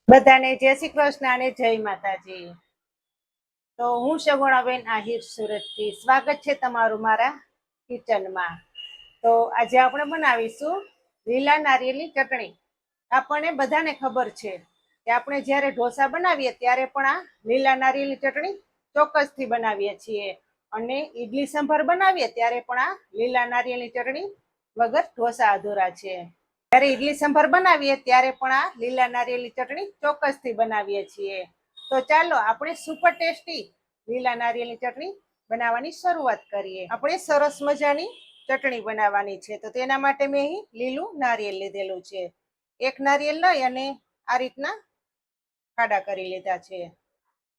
બધાને જય શ્રી કૃષ્ણ અને જય માતાજી। તો હું સગુણાબેન આહિર સુરતથી સ્વાગત છે તમારું મારા કિચનમાં। તો આજે આપણે બનાવીશું લીલા નારિયેળની ચટણી। આપણને બધાને ખબર છે કે આપણે જ્યારે ઢોસા બનાવીએ ત્યારે પણ આ લીલા નારિયેળની ચટણી ચોક્કસથી બનાવીએ છીએ, અને ઈડલી સંભાર બનાવીએ ત્યારે પણ આ લીલા નારિયેળની ચટણી વગર ઢોસા અધૂરા છે। જ્યારે ઈડલી સંભાર બનાવીએ ત્યારે પણ આ લીલા નારિયેળની ચટણી ચોક્કસથી બનાવીએ છીએ। તો ચાલો આપણે સુપર ટેસ્ટી લીલા નારિયેળની ચટણી બનાવવાની શરૂઆત કરીએ। આપણે સરસ મજાની ચટણી બનાવવાની છે, તો તેના માટે મેં અહીં લીલું નારિયેળ લીધેલું છે। એક નારિયેળ લઈ અને આ રીતના ખાડા કરી લીધા છે,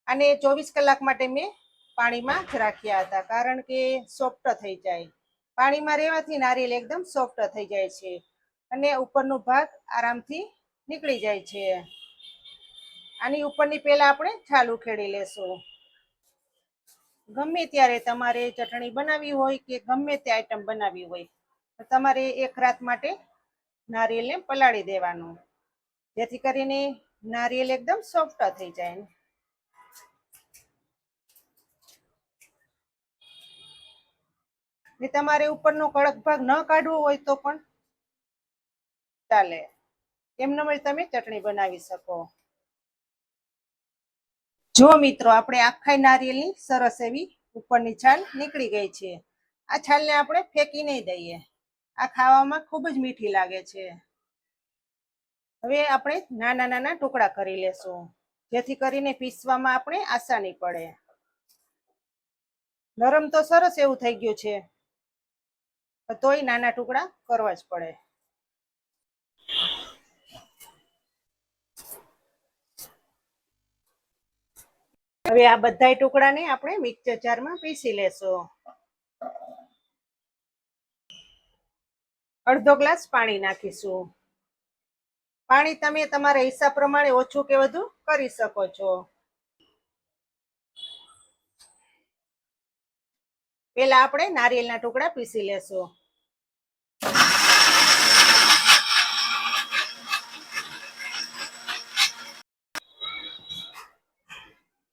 અને 24 કલાક માટે મેં પાણીમાં જ રાખ્યા હતા, કારણ કે સોફ્ટ થઈ જાય। પાણીમાં રહેવાથી નારિયેળ એકદમ સોફ્ટ થઈ જાય છે અને ઉપરનો ભાગ આરામથી નીકળી જાય છે। આની ઉપરની પહેલા આપણે છાલ ઉખેડી લેશું। ગમે ત્યારે તમારે ચટણી બનાવવી હોય કે ગમે તે આઈટમ બનાવવી હોય તો તમારે એક રાત માટે નારિયેળને પલાળી દેવાનું, જેથી કરીને નારિયેળ એકદમ સોફ્ટ થઈ જાય। ને તમારે ઉપરનો કડક ભાગ ન કાઢવો હોય તો પણ ચાલે, એમને તમે ચટણી બનાવી શકો। જો મિત્રો, આપણે આખા નારિયેળની સરસ એવી ઉપરની છાલ નીકળી ગઈ છે। આ છાલને આપણે ફેંકી નહીં દઈએ, આ ખાવામાં ખૂબ જ મીઠી લાગે છે। હવે આપણે નાના નાના ટુકડા કરી લેશું, જેથી કરીને પીસવામાં આપણે આસાની પડે। નરમ તો સરસ એવું થઈ ગયું છે, તોય નાના ટુકડા કરવા જ પડે। હવે આ બધા ટુકડાને આપણે મિક્સર જારમાં પીસી લેશું। અડધો ગ્લાસ પાણી નાખીશું। પાણી તમે તમારા હિસાબ પ્રમાણે ઓછું કે વધુ કરી શકો છો। પેલા આપણે નારિયેળના ટુકડા પીસી લેશું।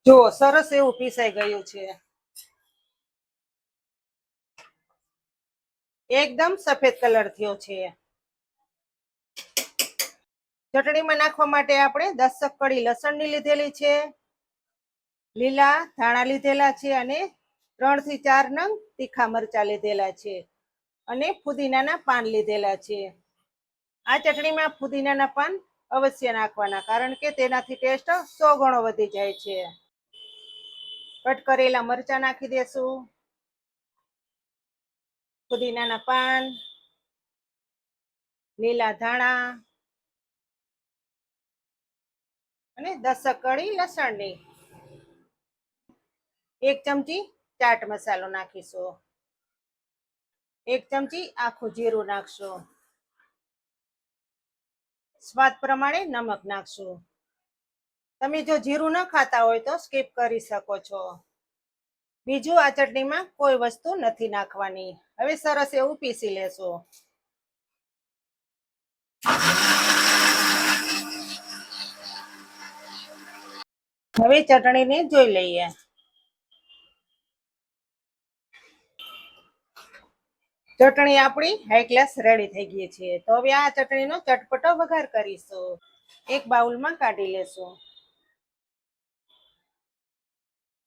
જો સરસ એવું પીસાઈ ગયું છે, એકદમ સફેદ કલર થયો છે। ચટણીમાં નાખવા માટે આપણે 10 કળી લસણની લીધેલી છે, લીલા ધાણા લીધેલા છે, અને 3 થી 4 નંગ તીખા મરચા લીધેલા છે, અને ફુદીનાના પાન લીધેલા છે। આ ચટણીમાં ફુદીનાના પાન અવશ્ય નાખવાના, કારણ કે તેનાથી ટેસ્ટ 100 ગણો વધી જાય છે। કટ કરેલા મરચા નાખી દેશું, ફુદીનાના પાન, લીલા ધાણા અને 10 કળી લસણની। 1 ચમચી ચાટ મસાલો નાખીશું, 1 ચમચી આખું જીરું નાખશું, સ્વાદ પ્રમાણે નમક નાખશું। તમે જો જીરું ન ખાતા હોય તો સ્કીપ કરી શકો છો। બીજું, આ ચટણીમાં કોઈ વસ્તુ નથી નાખવાની। હવે સરસ એવું પીસી લેશું। હવે ચટણીને જોઈ લઈએ। ચટણી આપણી હાઈ ક્લાસ રેડી થઈ ગઈ છે, તો હવે આ ચટણીનો ચટપટો વઘાર કરીશું। એક બાઉલમાં કાઢી લેશું।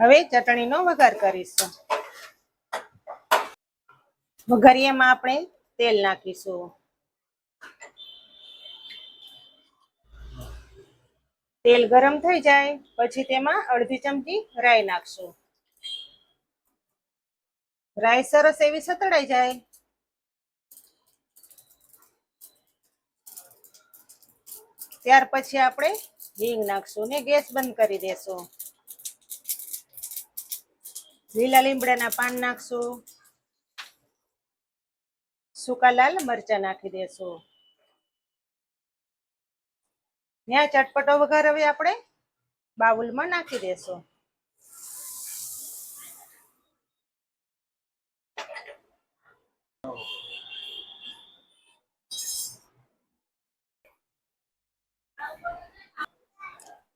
હવે ચટણીનો વઘાર કરીશું। વઘારિયામાં આપણે તેલ નાખીશું। તેલ ગરમ થઈ જાય પછી તેમાં અડધી ચમચી રાઈ નાખશું। રાઈ સરસ એવી સતળાઈ જાય ત્યાર પછી આપણે હિંગ નાખશું ને ગેસ બંધ કરી દેશું। લીલા લીમડાના પાન નાખશું, સૂકા લાલ મરચા નાખી દેશું। ત્યાં ચટપટો વઘાર હવે આપણે બાઉલમાં નાખી દેશું।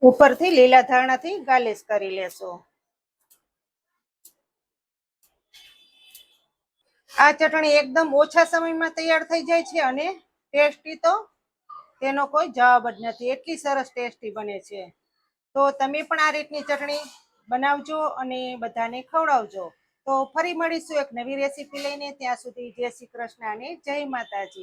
ઉપરથી લીલા ધાણાથી ગાર્નિશ કરી લેશું. આ ચટણી એકદમ ઓછા સમયમાં તૈયાર થઈ જાય છે અને ટેસ્ટી તો તેનો કોઈ જવાબ જ નથી, એટલી સરસ ટેસ્ટી બને છે. તો તમે પણ આ રીતની ચટણી બનાવજો અને બધાને ખવડાવજો. તો ફરી મળીશું એક નવી રેસીપી લઈને. ત્યાં સુધી જય શ્રી કૃષ્ણ અને જય માતાજી.